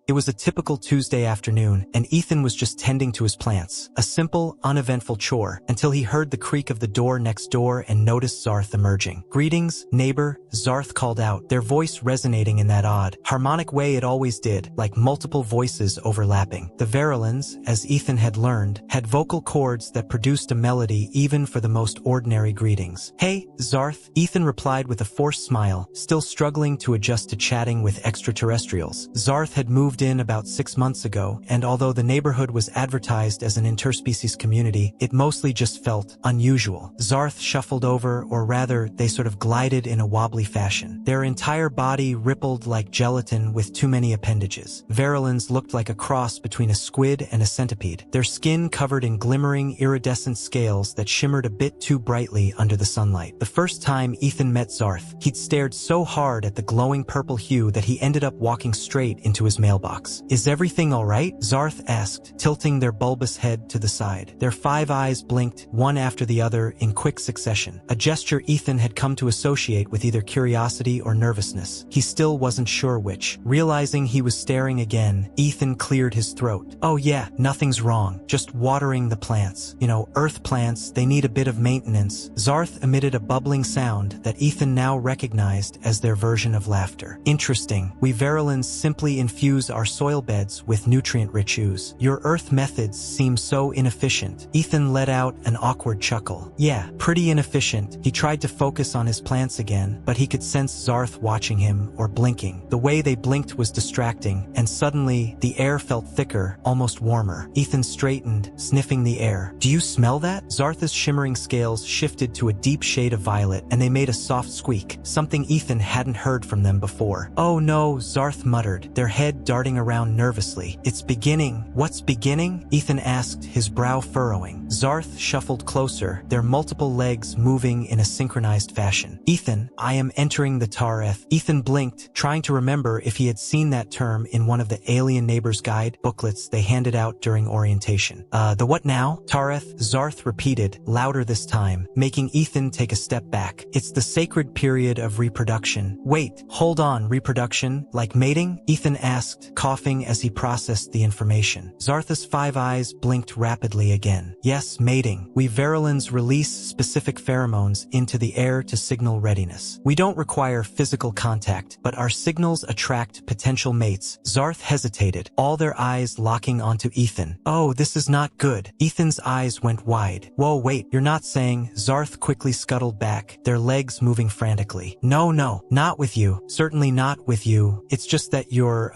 It was a typical Tuesday afternoon, and Ethan was just tending to his plants. A simple, uneventful chore, until he heard the creak of the door next door and noticed Zarth emerging. "Greetings, neighbor," Zarth called out, their voice resonating in that odd, harmonic way it always did, like multiple voices overlapping. The Verilans, as Ethan had learned, had vocal cords that produced a melody even for the most ordinary greetings. "Hey, Zarth," Ethan replied with a forced smile, still struggling to adjust to chatting with extraterrestrials. Zarth had moved in about 6 months ago, and although the neighborhood was advertised as an interspecies community, it mostly just felt unusual. Zarth shuffled over, or rather, they sort of glided in a wobbly fashion. Their entire body rippled like gelatin with too many appendages. Verilans looked like a cross between a squid and a centipede, their skin covered in glimmering, iridescent scales that shimmered a bit too brightly under the sunlight. The first time Ethan met Zarth, he'd stared so hard at the glowing purple hue that he ended up walking straight into his mailbox. "Is everything all right?" Zarth asked, tilting their bulbous head to the side. Their 5 eyes blinked, one after the other, in quick succession, a gesture Ethan had come to associate with either curiosity or nervousness. He still wasn't sure which. Realizing he was staring again, Ethan cleared his throat. "Oh yeah, nothing's wrong. Just watering the plants. You know, earth plants, they need a bit of maintenance." Zarth emitted a bubbling sound that Ethan now recognized as their version of laughter. "Interesting. We Verilans simply infuse our soil beds with nutrient-rich ooze. Your earth methods seem so inefficient." Ethan let out an awkward chuckle. "Yeah, pretty inefficient." He tried to focus on his plants again, but he could sense Zarth watching him or blinking. The way they blinked was distracting, and suddenly the air felt thicker, almost warmer. Ethan straightened, sniffing the air. "Do you smell that?" Zarth's shimmering scales shifted to a deep shade of violet, and they made a soft squeak, something Ethan hadn't heard from them before. "Oh no," Zarth muttered, their head darting around nervously. "It's beginning." "What's beginning?" Ethan asked, his brow furrowing. Zarth shuffled closer, their multiple legs moving in a synchronized fashion. "Ethan, I am entering the Tareth." Ethan blinked, trying to remember if he had seen that term in one of the Alien Neighbors Guide booklets they handed out during orientation. The what now?" "Tareth," Zarth repeated, louder this time, making Ethan take a step back. "It's the sacred period of reproduction." "Wait, hold on, reproduction? Like mating?" Ethan asked, coughing as he processed the information. Zarth's 5 eyes blinked rapidly again. "Yes, mating. We Verilans release specific pheromones into the air to signal readiness. We don't require physical contact, but our signals attract potential mates." Zarth hesitated, all their eyes locking onto Ethan. "Oh, this is not good." Ethan's eyes went wide. "Whoa, wait, you're not saying..." Zarth quickly scuttled back, their legs moving frantically. No, not with you. Certainly not with you. It's just that you're,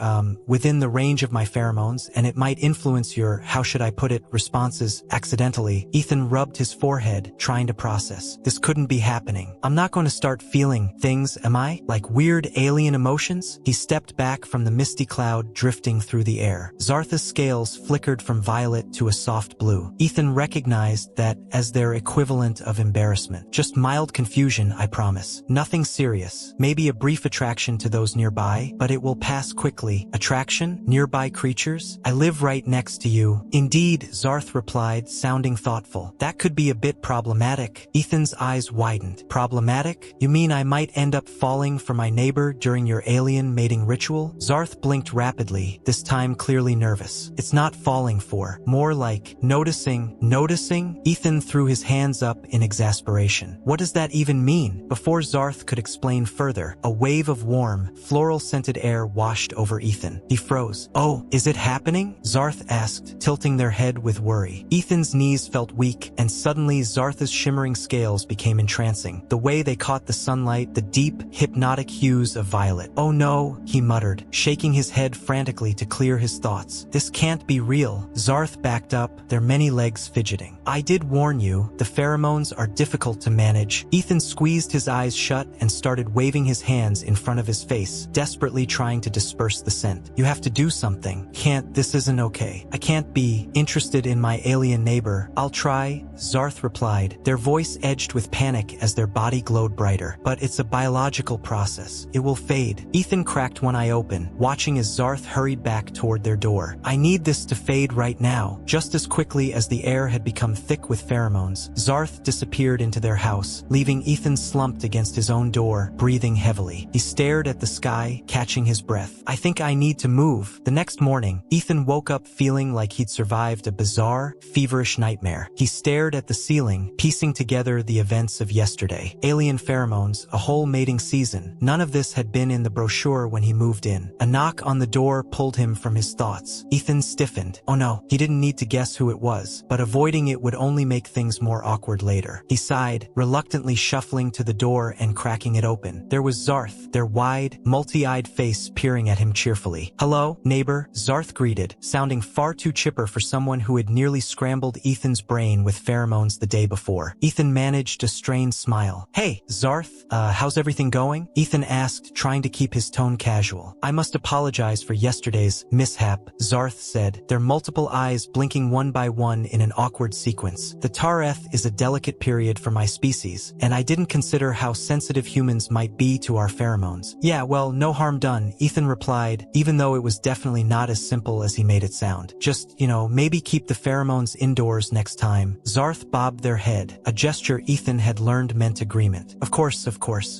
within the range of my pheromones, and it might influence your, how should I put it, responses accidentally." Ethan rubbed his forehead, trying to process. This couldn't be happening. "I'm not going to start feeling things, am I? Like weird alien emotions?" He stepped back from the misty cloud drifting through the air. Zarth's scales flickered from violet to a soft blue. Ethan recognized that as their equivalent of embarrassment. "Just mild confusion, I promise. Nothing serious. Maybe a brief attraction to those nearby, but it will pass quickly." "Attraction? Nearby creatures? I live right next to you." "Indeed," Zarth replied, sounding thoughtful. "That could be a bit problematic." Ethan's eyes widened. "Problematic? You mean I might end up falling for my neighbor during your alien mating ritual?" Zarth blinked rapidly, this time clearly nervous. "It's not falling for. More like noticing." "Noticing?" Ethan threw his hands up in exasperation. "What does that even mean?" Before Zarth could explain further, a wave of warm, floral-scented air washed over Ethan. He froze. "Oh, is it happening?" Zarth asked, tilting their head with worry. Ethan's knees felt weak, and suddenly Zarth's shimmering scales became entrancing. The way they caught the sunlight, the deep, hypnotic hues of violet. "Oh no," he muttered, shaking his head frantically to clear his thoughts. "This can't be real." Zarth backed up, their many legs fidgeting. "I did warn you, the pheromones are difficult to manage." Ethan squeezed his eyes shut and started waving his hands in front of his face, desperately trying to disperse the scent. "You have to do something. Can't, this isn't okay. I can't be interested in my alien neighbor." "I'll try," Zarth replied, their voice edged with panic as their body glowed brighter. "But it's a biological process. It will fade." Ethan cracked one eye open, watching as Zarth hurried back toward their door. "I need this to fade right now." Just as quickly as the air had become thick with pheromones, Zarth disappeared into their house, leaving Ethan slumped against his own door, breathing heavily. He stared at the sky, catching his breath. "I think I need to move. The next morning, Ethan woke up feeling like he'd survived a bizarre, feverish nightmare. He stared at the ceiling, piecing together the events of yesterday. Alien pheromones, a whole mating season. None of this had been in the brochure when he moved in. A knock on the door pulled him from his thoughts. Ethan stiffened. Oh no, he didn't need to guess who it was, but avoiding it would only make things more awkward later. He sighed, reluctantly shuffling to the door and cracking it open. There was Zarth, their wide, multi-eyed face peering at him cheerfully. "Hello, neighbor," Zarth greeted, sounding far too chipper for someone who had nearly scrambled Ethan's brain with pheromones the day before. Ethan managed a strained smile. "Hey, Zarth, how's everything going?" Ethan asked, trying to keep his tone casual. "I must apologize for yesterday's mishap," Zarth said, their multiple eyes blinking one by one in an awkward sequence. "The Tareth is a delicate period for my species, and I didn't consider how sensitive humans might be to our pheromones." "Yeah, well, no harm done," Ethan replied, even though it was definitely not as simple as he made it sound. "Just, maybe keep the pheromones indoors next time." Zarth bobbed their head, a gesture Ethan had learned meant agreement. Of course.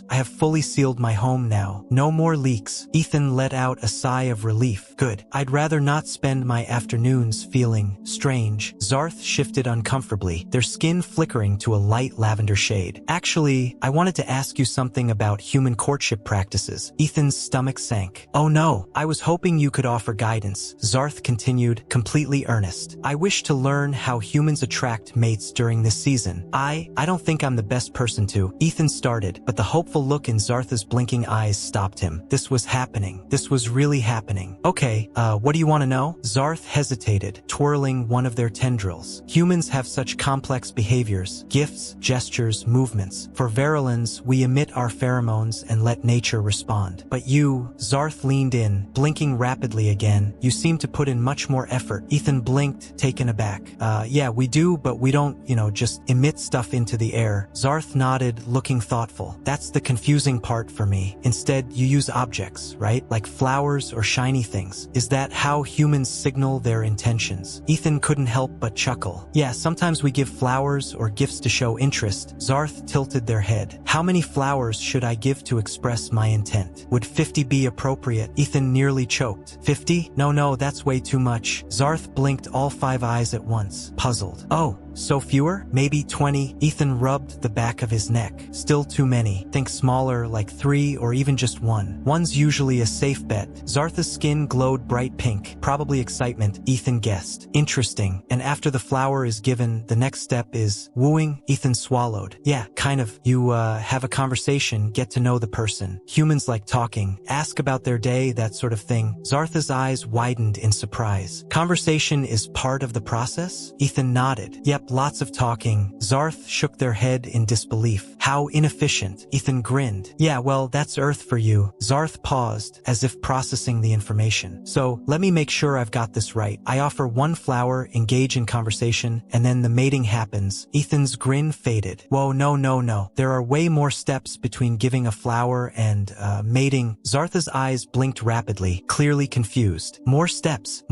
I have fully sealed my home now. No more leaks." Ethan let out a sigh of relief. "Good. I'd rather not spend my afternoons feeling strange." Zarth shifted uncomfortably, their skin flickering to a light lavender shade. "Actually, I wanted to ask you something about human courtship practices." Ethan's stomach sank. "Oh no, I was hoping you could offer guidance," Zarth continued, completely earnest. "I wish to learn how humans attract mates during this season. I don't think I'm the best person to." Ethan started, but the hopeful look in Zarth's blinking eyes stopped him. This was happening. This was really happening. "Okay, what do you want to know?" Zarth hesitated, twirling one of their tendrils. "Humans have such complex behaviors, gifts, gestures, movements. For Verilans, we emit our pheromones and let nature respond. But you," Zarth leaned in, blinking rapidly again, "you seem to put in much more effort." Ethan blinked, taken aback. Yeah, we do, but we don't, just emit stuff into the air." Zarth nodded, looking thoughtful. "That's the confusing part for me. Instead, you use objects, right? Like flowers or shiny things. Is that how humans signal their intentions?" Ethan couldn't help but chuckle. "Yeah, sometimes we give flowers or gifts to show interest." Zarth tilted their head. "How many flowers should I give to express my intent? Would 50 be appropriate?" Ethan nearly choked. 50? No, that's way too much." Zarth blinked all 5 eyes at once, puzzled. "Oh, so fewer? Maybe 20? Ethan rubbed the back of his neck. "Still too many. Think smaller, like 3 or even just 1. One's usually a safe bet." Zarth's skin glowed bright pink, probably excitement, Ethan guessed. "Interesting. And after the flower is given, the next step is wooing?" Ethan swallowed. "Yeah, kind of. You have a conversation, get to know the person. Humans like talking, ask about their day, that sort of thing." Zarth's eyes widened in surprise. "Conversation is part of the process?" Ethan nodded. "Yep, lots of talking." Zarth shook their head in disbelief. "How inefficient." Ethan grinned. "Yeah, well, that's Earth for you." Zarth paused, as if processing the information. "So, let me make sure I've got this right. I offer 1 flower, engage in conversation, and then the mating happens." Ethan's grin faded. "Whoa, no. There are way more steps between giving a flower and, mating." Zarth's eyes blinked rapidly, clearly confused. More steps,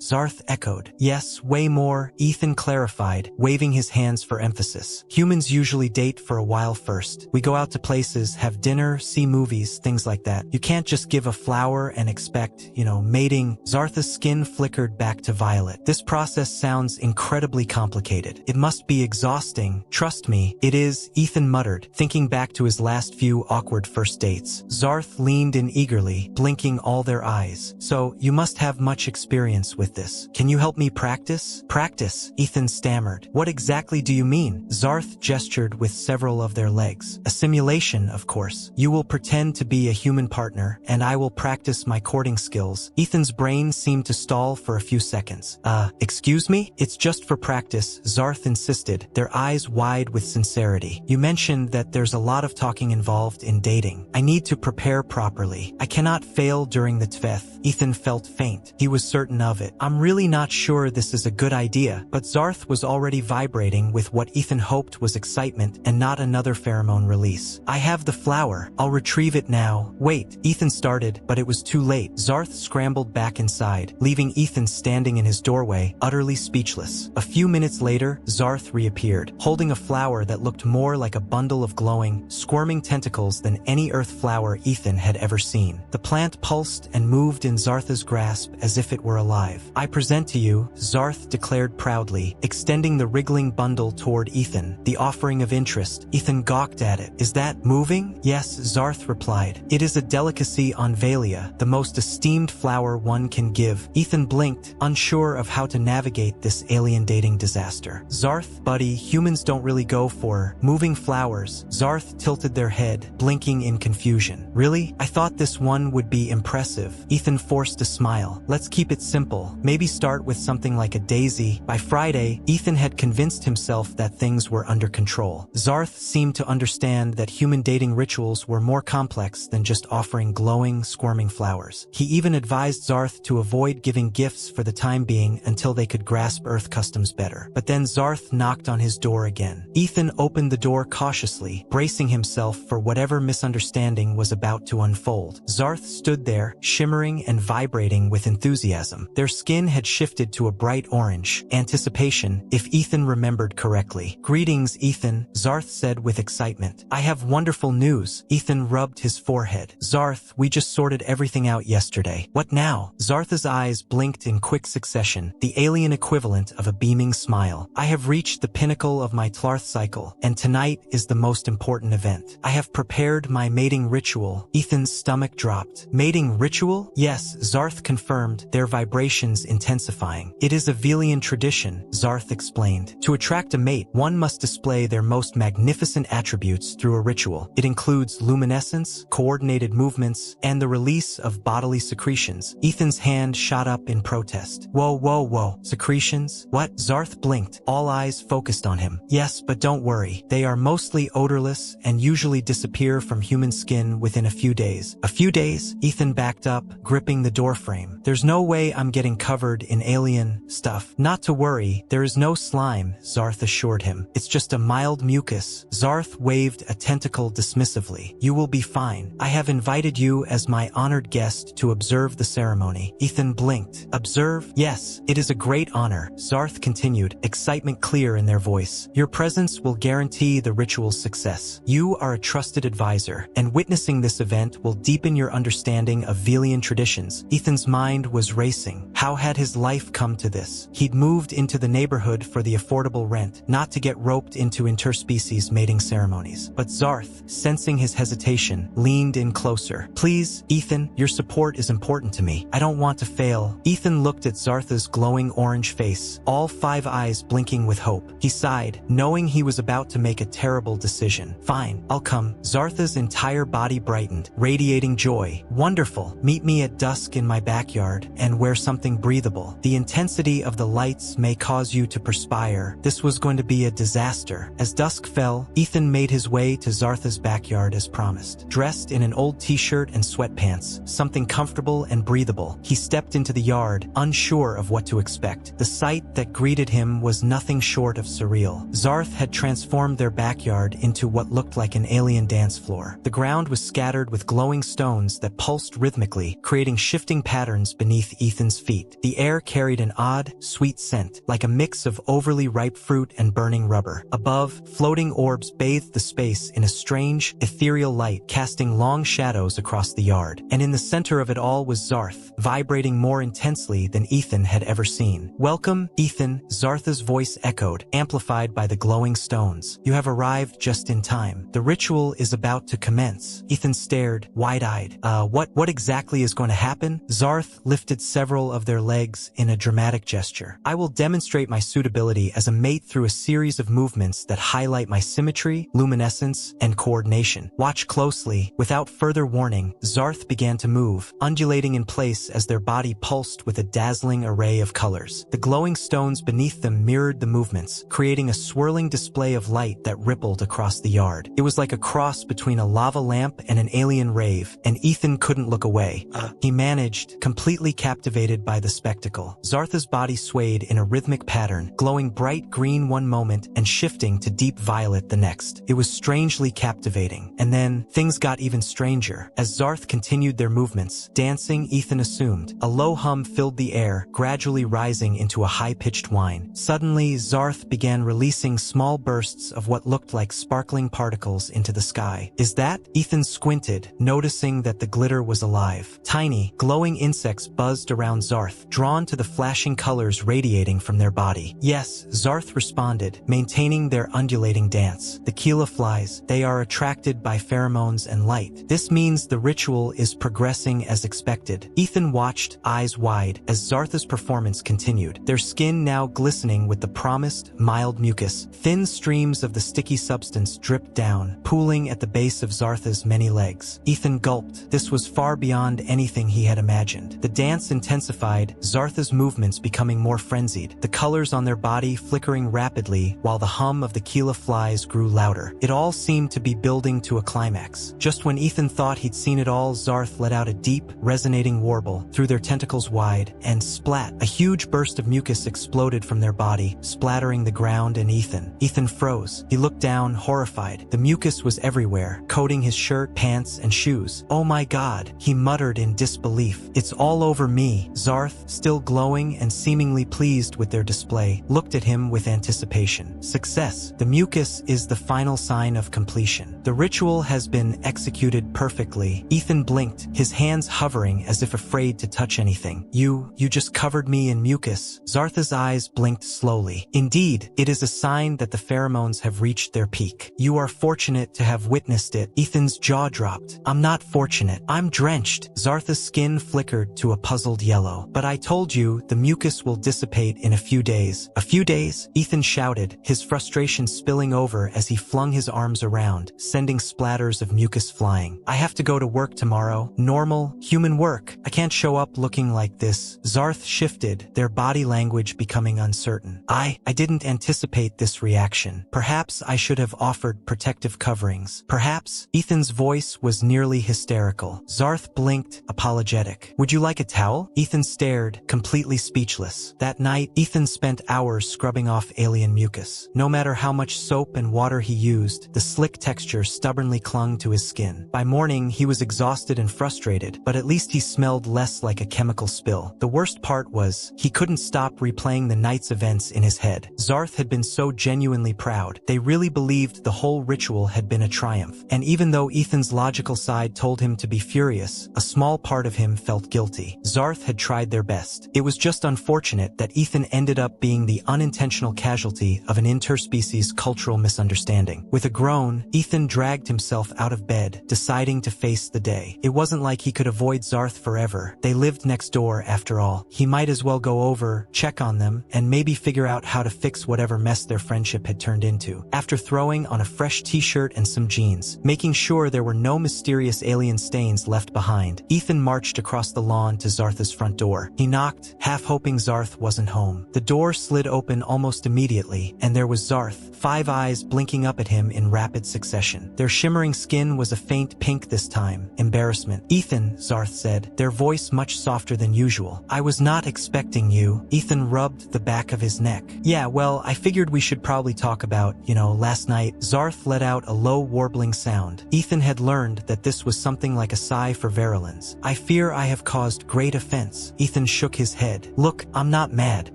Zarth echoed. "Yes, way more," Ethan clarified, waving his hands for emphasis. "Humans usually date for a while first. We go out to places, have dinner, see movies, things like that. You can't just give a flower and expect, mating." Zarth's skin flickered back to violet. "This process sounds incredibly complicated. It must be exhausting." "Trust me, it is," Ethan muttered, thinking back to his last few awkward first dates. Zarth leaned in eagerly, blinking all their eyes. "So, you must have much experience with this. Can you help me practice?" "Practice?" Ethan stammered. "What exactly do you mean?" Zarth gestured with several of their legs. "A simulation, of course. You will pretend to be a human partner, and I will practice my courting skills." Ethan's brain seemed to stall for a few seconds. Excuse me? "It's just for practice," Zarth insisted, their eyes wide with sincerity. "You mentioned that there's a lot of talking involved in dating. I need to prepare properly. I cannot fail during the tveth." Ethan felt faint. He was certain of it. "I'm really not sure this is a good idea." But Zarth was was already vibrating with what Ethan hoped was excitement and not another pheromone release. I have the flower. I'll retrieve it now. Wait, Ethan started, but it was too late. Zarth scrambled back inside, leaving Ethan standing in his doorway, utterly speechless. A few minutes later, Zarth reappeared, holding a flower that looked more like a bundle of glowing, squirming tentacles than any earth flower Ethan had ever seen. The plant pulsed and moved in Zarth's grasp as if it were alive. I present to you, Zarth declared proudly, extending the wriggling bundle toward Ethan, the offering of interest. Ethan gawked at it. Is that moving? Yes, Zarth replied. It is a delicacy on Valia, the most esteemed flower one can give. Ethan blinked, unsure of how to navigate this alien dating disaster. Zarth, buddy, humans don't really go for moving flowers. Zarth tilted their head, blinking in confusion. Really? I thought this one would be impressive. Ethan forced a smile. Let's keep it simple. Maybe start with something like a daisy. By Friday, Ethan had convinced himself that things were under control. Zarth seemed to understand that human dating rituals were more complex than just offering glowing, squirming flowers. He even advised Zarth to avoid giving gifts for the time being until they could grasp Earth customs better. But then Zarth knocked on his door again. Ethan opened the door cautiously, bracing himself for whatever misunderstanding was about to unfold. Zarth stood there, shimmering and vibrating with enthusiasm. Their skin had shifted to a bright orange, anticipation, if Ethan remembered correctly. Greetings, Ethan, Zarth said with excitement. I have wonderful news. Ethan rubbed his forehead. Zarth, we just sorted everything out yesterday. What now? Zarth's eyes blinked in quick succession, the alien equivalent of a beaming smile. I have reached the pinnacle of my Tlarth cycle, and tonight is the most important event. I have prepared my mating ritual. Ethan's stomach dropped. Mating ritual? Yes, Zarth confirmed, their vibrations intensifying. It is a Velian tradition, Zarth explained. To attract a mate, one must display their most magnificent attributes through a ritual. It includes luminescence, coordinated movements, and the release of bodily secretions. Ethan's hand shot up in protest. Whoa, whoa, whoa. Secretions? What? Zarth blinked, all eyes focused on him. Yes, but don't worry. They are mostly odorless and usually disappear from human skin within a few days. A few days? Ethan backed up, gripping the doorframe. There's no way I'm getting covered in alien stuff. Not to worry, there is no slime, Zarth assured him. It's just a mild mucus. Zarth waved a tentacle dismissively. You will be fine. I have invited you as my honored guest to observe the ceremony. Ethan blinked. Observe? Yes, it is a great honor, Zarth continued, excitement clear in their voice. Your presence will guarantee the ritual's success. You are a trusted advisor, and witnessing this event will deepen your understanding of Velian traditions. Ethan's mind was racing. How had his life come to this? He'd moved into the neighborhood for the affordable rent, not to get roped into interspecies mating ceremonies. But Zarth, sensing his hesitation, leaned in closer. Please, Ethan, your support is important to me. I don't want to fail. Ethan looked at Zarth's glowing orange face, all 5 eyes blinking with hope. He sighed, knowing he was about to make a terrible decision. Fine, I'll come. Zarth's entire body brightened, radiating joy. Wonderful. Meet me at dusk in my backyard, and wear something breathable. The intensity of the lights may cause you to perspire. This was going to be a disaster. As dusk fell, Ethan made his way to Zarth's backyard as promised. Dressed in an old t-shirt and sweatpants, something comfortable and breathable, he stepped into the yard, unsure of what to expect. The sight that greeted him was nothing short of surreal. Zarth had transformed their backyard into what looked like an alien dance floor. The ground was scattered with glowing stones that pulsed rhythmically, creating shifting patterns beneath Ethan's feet. The air carried an odd, sweet scent, like a mix of overly ripe fruit and burning rubber. Above, floating orbs bathed the space in a strange, ethereal light, casting long shadows across the yard. And in the center of it all was Zarth, vibrating more intensely than Ethan had ever seen. Welcome, Ethan, Zarth's voice echoed, amplified by the glowing stones. You have arrived just in time. The ritual is about to commence. Ethan stared, wide-eyed. What exactly is going to happen? Zarth lifted several of their legs in a dramatic gesture. I will demonstrate my suitability as a mate through a series of movements that highlight my symmetry, luminescence, and coordination. Watch closely. Without further warning, Zarth began to move, undulating in place as their body pulsed with a dazzling array of colors. The glowing stones beneath them mirrored the movements, creating a swirling display of light that rippled across the yard. It was like a cross between a lava lamp and an alien rave, and Ethan couldn't look away. He managed, completely captivated by by the spectacle. Zartha's body swayed in a rhythmic pattern, glowing bright green one moment and shifting to deep violet the next. It was strangely captivating. And then, things got even stranger. As Zarth continued their movements, dancing, Ethan assumed. A low hum filled the air, gradually rising into a high-pitched whine. Suddenly, Zarth began releasing small bursts of what looked like sparkling particles into the sky. Is that? Ethan squinted, noticing that the glitter was alive. Tiny, glowing insects buzzed around Zarth, drawn to the flashing colors radiating from their body. Yes, Zarth responded, maintaining their undulating dance. The Keela flies, they are attracted by pheromones and light. This means the ritual is progressing as expected. Ethan watched, eyes wide, as Zartha's performance continued, their skin now glistening with the promised, mild mucus. Thin streams of the sticky substance dripped down, pooling at the base of Zartha's many legs. Ethan gulped. This was far beyond anything he had imagined. The dance intensified, Zartha's movements becoming more frenzied, the colors on their body flickering rapidly while the hum of the Keela flies grew louder. It all seemed to be building to a climax. Just when Ethan thought he'd seen it all, Zarth let out a deep, resonating warble, threw their tentacles wide, and splat, a huge burst of mucus exploded from their body, splattering the ground and Ethan. Ethan froze. He looked down, horrified. The mucus was everywhere, coating his shirt, pants, and shoes. Oh my God, he muttered in disbelief. It's all over me. Zarth, still glowing and seemingly pleased with their display, looked at him with anticipation. Success. The mucus is the final sign of completion. The ritual has been executed perfectly. Ethan blinked, his hands hovering as if afraid to touch anything. You just covered me in mucus. Zartha's eyes blinked slowly. Indeed, it is a sign that the pheromones have reached their peak. You are fortunate to have witnessed it. Ethan's jaw dropped. I'm not fortunate. I'm drenched. Zartha's skin flickered to a puzzled yellow. But I told you, the mucus will dissipate in a few days. A few days? Ethan shouted, his frustration spilling over as he flung his arms around, sending splatters of mucus flying. I have to go to work tomorrow. Normal, human work. I can't show up looking like this. Zarth shifted, their body language becoming uncertain. I didn't anticipate this reaction. Perhaps I should have offered protective coverings. Perhaps. Ethan's voice was nearly hysterical. Zarth blinked, apologetic. Would you like a towel? Ethan stared, completely speechless. That night, Ethan spent hours scrubbing off alien mucus. No matter how much soap and water he used, the slick texture stubbornly clung to his skin. By morning, he was exhausted and frustrated, but at least he smelled less like a chemical spill. The worst part was, he couldn't stop replaying the night's events in his head. Zarth had been so genuinely proud. They really believed the whole ritual had been a triumph. And even though Ethan's logical side told him to be furious, a small part of him felt guilty. Zarth had tried their best. It was just unfortunate that Ethan ended up being the unintentional casualty of an interspecies cultural misunderstanding. With a groan, Ethan dragged himself out of bed, deciding to face the day. It wasn't like he could avoid Zarth forever. They lived next door after all. He might as well go over, check on them, and maybe figure out how to fix whatever mess their friendship had turned into. After throwing on a fresh t-shirt and some jeans, making sure there were no mysterious alien stains left behind, Ethan marched across the lawn to Zartha's front door. He knocked, half hoping Zarth wasn't home. The door slid open almost immediately, and there was Zarth, 5 eyes blinking up at him in rapid succession. Their shimmering skin was a faint pink this time. Embarrassment. Ethan, Zarth said, their voice much softer than usual. I was not expecting you. Ethan rubbed the back of his neck. Yeah, well, I figured we should probably talk about, last night. Zarth let out a low warbling sound. Ethan had learned that this was something like a sigh for virulence. I fear I have caused great offense. Ethan shook his head. Look, I'm not mad.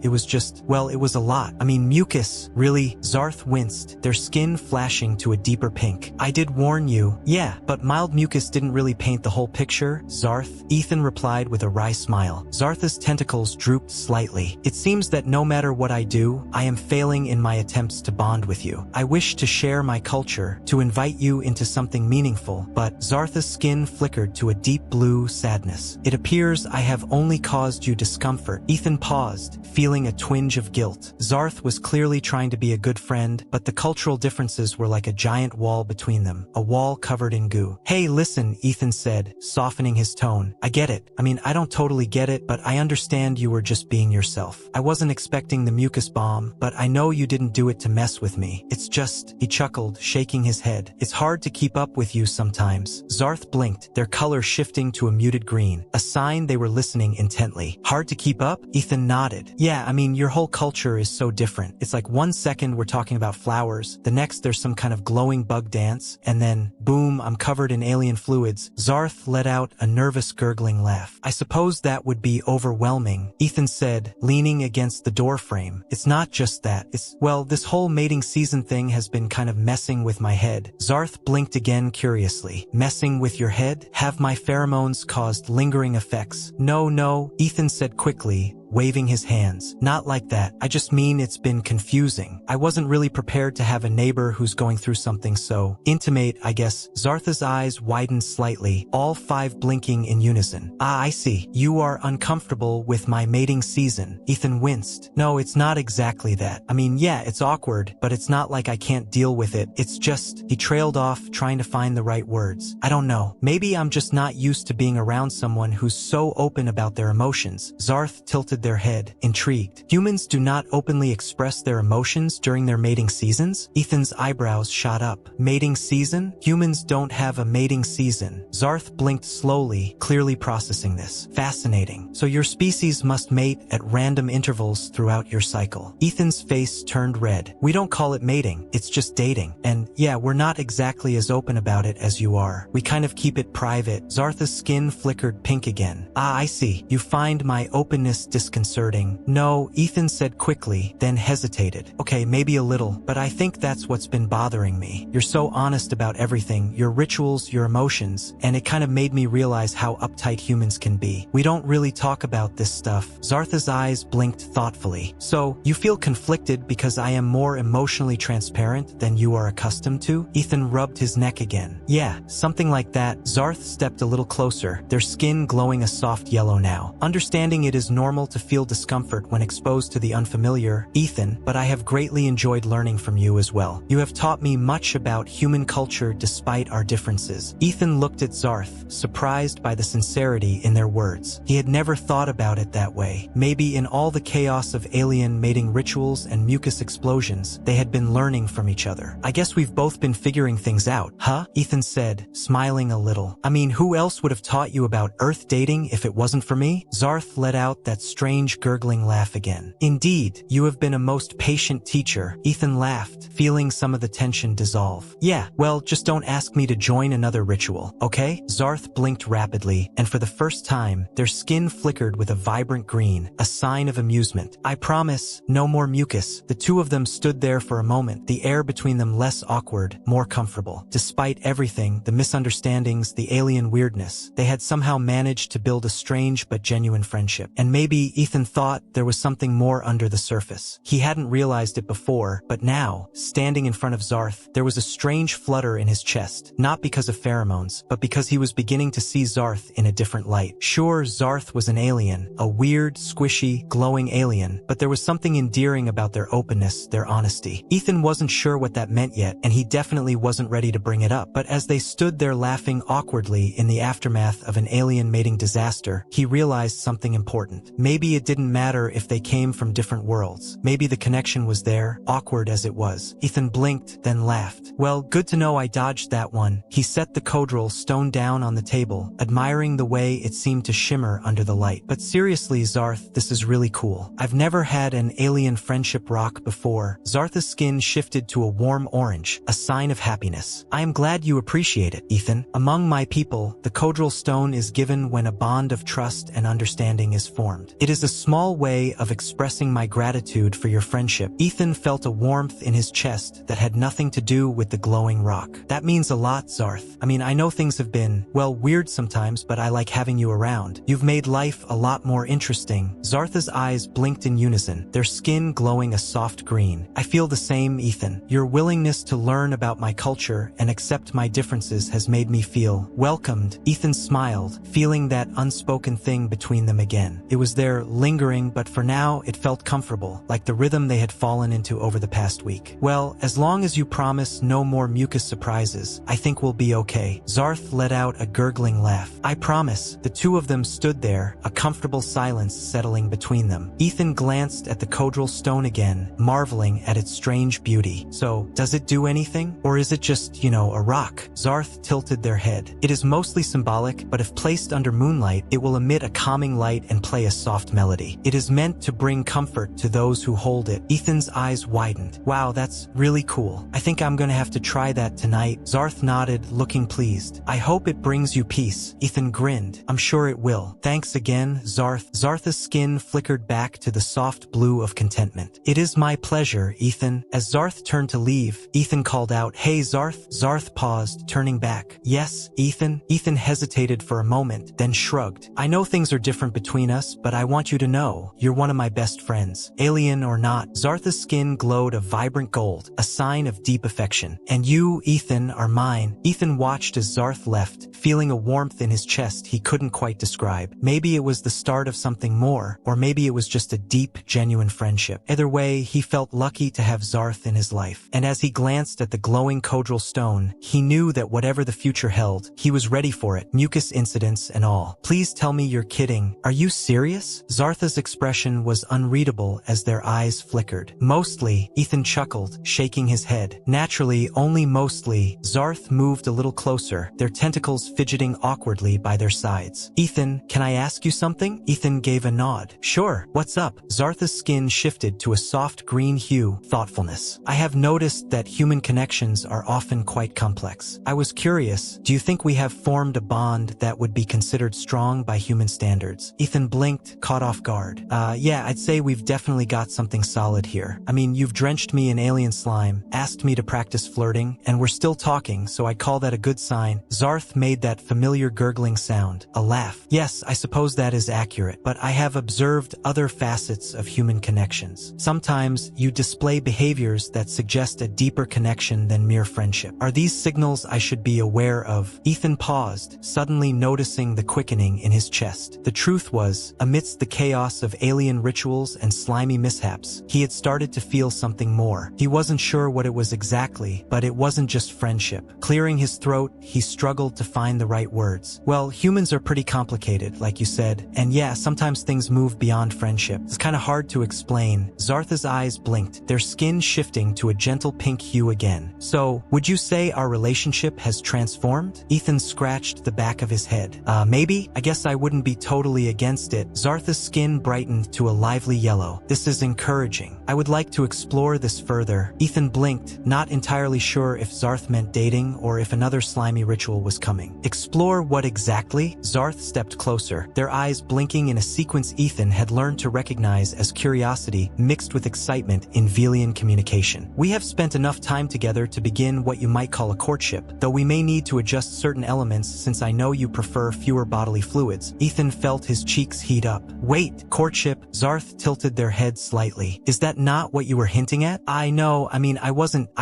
It was just, well, it was a lot. I mean, mucus. Really? Zarth winced, their skin flashing to a deeper pink. I did warn you. Yeah, but mild mucus didn't really paint the whole picture, Zarth. Ethan replied with a wry smile. Zartha's tentacles drooped slightly. It seems that no matter what I do, I am failing in my attempts to bond with you. I wish to share my culture, to invite you into something meaningful, but Zartha's skin flickered to a deep blue sadness. It appears I have only caused you discomfort. Ethan paused, feeling a twinge of guilt. Zarth was clearly trying to be a good friend, but the cultural differences were like a giant wall between them, a wall covered in goo. Hey, listen, Ethan said, softening his tone. I get it. I mean, I don't totally get it, but I understand you were just being yourself. I wasn't expecting the mucus bomb, but I know you didn't do it to mess with me. It's just, he chuckled, shaking his head. It's hard to keep up with you sometimes. Zarth blinked, their color shifting to a muted green, a sign they were listening intently. gently. Hard to keep up? Ethan nodded. Yeah, I mean, your whole culture is so different. It's like 1 second we're talking about flowers, the next there's some kind of glowing bug dance, and then, boom, I'm covered in alien fluids. Zarth let out a nervous gurgling laugh. I suppose that would be overwhelming, Ethan said, leaning against the door frame. It's not just that. Well, this whole mating season thing has been kind of messing with my head. Zarth blinked again curiously. Messing with your head? Have my pheromones caused lingering effects? No, Ethan said quickly, waving his hands. Not like that. I just mean it's been confusing. I wasn't really prepared to have a neighbor who's going through something so intimate, I guess. Zartha's eyes widened slightly, all 5 blinking in unison. Ah, I see. You are uncomfortable with my mating season. Ethan winced. No, it's not exactly that. I mean, yeah, it's awkward, but it's not like I can't deal with it. It's just, he trailed off, trying to find the right words. I don't know. Maybe I'm just not used to being around someone who's so open about their emotions. Zarth tilted their head, intrigued. Humans do not openly express their emotions during their mating seasons? Ethan's eyebrows shot up. Mating season? Humans don't have a mating season. Zarth blinked slowly, clearly processing this. Fascinating. So your species must mate at random intervals throughout your cycle. Ethan's face turned red. We don't call it mating, it's just dating. And yeah, we're not exactly as open about it as you are. We kind of keep it private. Zartha's skin flickered pink again. Ah, I see. You find my openness disconcerting. No, Ethan said quickly, then hesitated. Okay, maybe a little, but I think that's what's been bothering me. You're so honest about everything, your rituals, your emotions, and it kind of made me realize how uptight humans can be. We don't really talk about this stuff. Zartha's eyes blinked thoughtfully. So, you feel conflicted because I am more emotionally transparent than you are accustomed to? Ethan rubbed his neck again. Yeah, something like that. Zarth stepped a little closer, their skin glowing a soft yellow now. Understanding it is normal to feel discomfort when exposed to the unfamiliar, Ethan, but I have greatly enjoyed learning from you as well. You have taught me much about human culture despite our differences. Ethan looked at Zarth, surprised by the sincerity in their words. He had never thought about it that way. Maybe in all the chaos of alien mating rituals and mucus explosions, they had been learning from each other. I guess we've both been figuring things out, huh? Ethan said, smiling a little. I mean, who else would have taught you about Earth dating if it wasn't for me? Zarth let out that strange gurgling laugh again. Indeed, you have been a most patient teacher. Ethan laughed, feeling some of the tension dissolve. Yeah, well, just don't ask me to join another ritual, okay? Zarth blinked rapidly, and for the first time, their skin flickered with a vibrant green, a sign of amusement. I promise, no more mucus. The two of them stood there for a moment, the air between them less awkward, more comfortable. Despite everything, the misunderstandings, the alien weirdness, they had somehow managed to build a strange but genuine friendship. And maybe Ethan thought there was something more under the surface. He hadn't realized it before, but now, standing in front of Zarth, there was a strange flutter in his chest, not because of pheromones, but because he was beginning to see Zarth in a different light. Sure, Zarth was an alien, a weird, squishy, glowing alien, but there was something endearing about their openness, their honesty. Ethan wasn't sure what that meant yet, and he definitely wasn't ready to bring it up, but as they stood there laughing awkwardly in the aftermath of an alien mating disaster, he realized something important. Maybe it didn't matter if they came from different worlds. Maybe the connection was there, awkward as it was. Ethan blinked, then laughed. Well, good to know I dodged that one. He set the Codral stone down on the table, admiring the way it seemed to shimmer under the light. But seriously, Zarth, this is really cool. I've never had an alien friendship rock before. Zarth's skin shifted to a warm orange, a sign of happiness. I am glad you appreciate it, Ethan. Among my people, the Codral stone is given when a bond of trust and understanding is formed. It is a small way of expressing my gratitude for your friendship. Ethan felt a warmth in his chest that had nothing to do with the glowing rock. That means a lot, Zarth. I mean, I know things have been, well, weird sometimes, but I like having you around. You've made life a lot more interesting. Zarth's eyes blinked in unison, their skin glowing a soft green. I feel the same, Ethan. Your willingness to learn about my culture and accept my differences has made me feel welcomed. Ethan smiled, feeling that unspoken thing between them again. It was their there, lingering, but for now it felt comfortable, like the rhythm they had fallen into over the past week. Well, as long as you promise no more mucus surprises, I think we'll be okay. Zarth let out a gurgling laugh. I promise. The two of them stood there, a comfortable silence settling between them. Ethan glanced at the caudral stone again, marveling at its strange beauty. So, does it do anything? Or is it just, a rock? Zarth tilted their head. It is mostly symbolic, but if placed under moonlight, it will emit a calming light and play a soft melody. It is meant to bring comfort to those who hold it. Ethan's eyes widened. Wow, that's really cool. I think I'm gonna have to try that tonight. Zarth nodded, looking pleased. I hope it brings you peace. Ethan grinned. I'm sure it will. Thanks again, Zarth. Zarth's skin flickered back to the soft blue of contentment. It is my pleasure, Ethan. As Zarth turned to leave, Ethan called out, Hey, Zarth. Zarth paused, turning back. Yes, Ethan? Ethan hesitated for a moment, then shrugged. I know things are different between us, but I want you to know, you're one of my best friends. Alien or not, Zarth's skin glowed a vibrant gold, a sign of deep affection. And you, Ethan, are mine. Ethan watched as Zarth left, feeling a warmth in his chest he couldn't quite describe. Maybe it was the start of something more, or maybe it was just a deep, genuine friendship. Either way, he felt lucky to have Zarth in his life. And as he glanced at the glowing caudral stone, he knew that whatever the future held, he was ready for it, mucus incidents and all. Please tell me you're kidding. Are you serious? Zarth's expression was unreadable as their eyes flickered. Mostly, Ethan chuckled, shaking his head. Naturally, only mostly, Zarth moved a little closer, their tentacles fidgeting awkwardly by their sides. Ethan, can I ask you something? Ethan gave a nod. Sure, what's up? Zarth's skin shifted to a soft green hue, thoughtfulness. I have noticed that human connections are often quite complex. I was curious, do you think we have formed a bond that would be considered strong by human standards? Ethan blinked, caught off guard. Yeah, I'd say we've definitely got something solid here. I mean, you've drenched me in alien slime, asked me to practice flirting, and we're still talking, so I'd call that a good sign. Zarth made that familiar gurgling sound, a laugh. Yes, I suppose that is accurate, but I have observed other facets of human connections. Sometimes you display behaviors that suggest a deeper connection than mere friendship. Are these signals I should be aware of? Ethan paused, suddenly noticing the quickening in his chest. The truth was, amidst the chaos of alien rituals and slimy mishaps, he had started to feel something more. He wasn't sure what it was exactly, but it wasn't just friendship. Clearing his throat, he struggled to find the right words. Well, humans are pretty complicated, like you said, and yeah, sometimes things move beyond friendship. It's kind of hard to explain. Zarth's eyes blinked, their skin shifting to a gentle pink hue again. So, would you say our relationship has transformed? Ethan scratched the back of his head. Maybe? I guess I wouldn't be totally against it. Zarth's skin brightened to a lively yellow. This is encouraging. I would like to explore this further. Ethan blinked, not entirely sure if Zarth meant dating or if another slimy ritual was coming. Explore what exactly? Zarth stepped closer, their eyes blinking in a sequence Ethan had learned to recognize as curiosity mixed with excitement in Velian communication. We have spent enough time together to begin what you might call a courtship, though we may need to adjust certain elements since I know you prefer fewer bodily fluids. Ethan felt his cheeks heat up. Wait, courtship? Zarth tilted their head slightly. Is that not what you were hinting at? I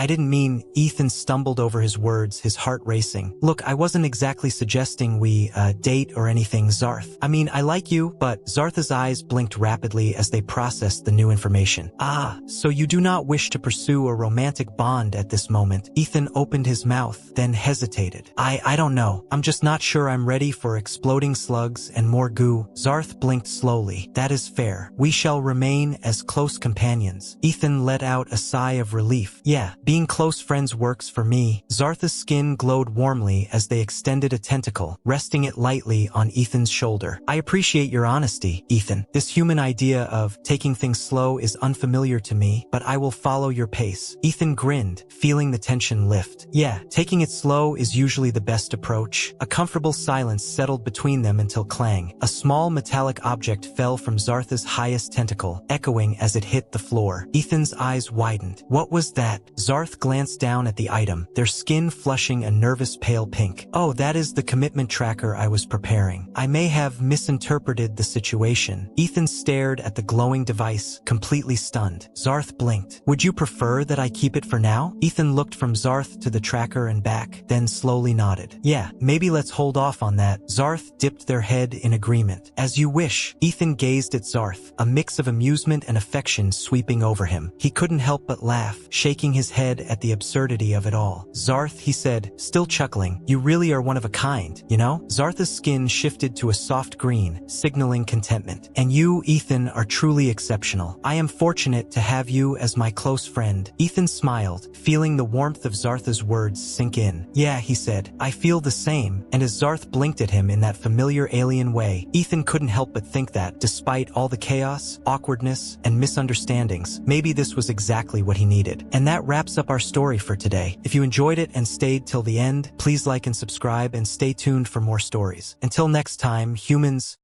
didn't mean. Ethan stumbled over his words, his heart racing. Look, I wasn't exactly suggesting we, date or anything, Zarth. I like you, but Zarth's eyes blinked rapidly as they processed the new information. Ah, so you do not wish to pursue a romantic bond at this moment. Ethan opened his mouth, then hesitated. I don't know. I'm just not sure I'm ready for exploding slugs and more goo. Zarth blinked slowly. That is fair. We shall remain as close companions. Ethan let out a sigh of relief. Yeah, being close friends works for me. Zarth's skin glowed warmly as they extended a tentacle, resting it lightly on Ethan's shoulder. I appreciate your honesty, Ethan. This human idea of taking things slow is unfamiliar to me, but I will follow your pace. Ethan grinned, feeling the tension lift. Yeah, taking it slow is usually the best approach. A comfortable silence settled between them until clang. A small metallic object fell from Zarth's highest tentacle, echoing as it hit the floor. Ethan's eyes widened. What was that? Zarth glanced down at the item, their skin flushing a nervous pale pink. Oh, that is the commitment tracker I was preparing. I may have misinterpreted the situation. Ethan stared at the glowing device, completely stunned. Zarth blinked. Would you prefer that I keep it for now? Ethan looked from Zarth to the tracker and back, then slowly nodded. Yeah, maybe let's hold off on that. Zarth dipped their head in agreement. As you wish. Ethan Ethan gazed at Zarth, a mix of amusement and affection sweeping over him. He couldn't help but laugh, shaking his head at the absurdity of it all. Zarth, he said, still chuckling, you really are one of a kind, you know? Zarth's skin shifted to a soft green, signaling contentment. And you, Ethan, are truly exceptional. I am fortunate to have you as my close friend. Ethan smiled, feeling the warmth of Zarth's words sink in. Yeah, he said, I feel the same. And as Zarth blinked at him in that familiar alien way, Ethan couldn't help but think that, despite all the chaos, awkwardness, and misunderstandings, maybe this was exactly what he needed. And that wraps up our story for today. If you enjoyed it and stayed till the end, please like and subscribe and stay tuned for more stories. Until next time, humans,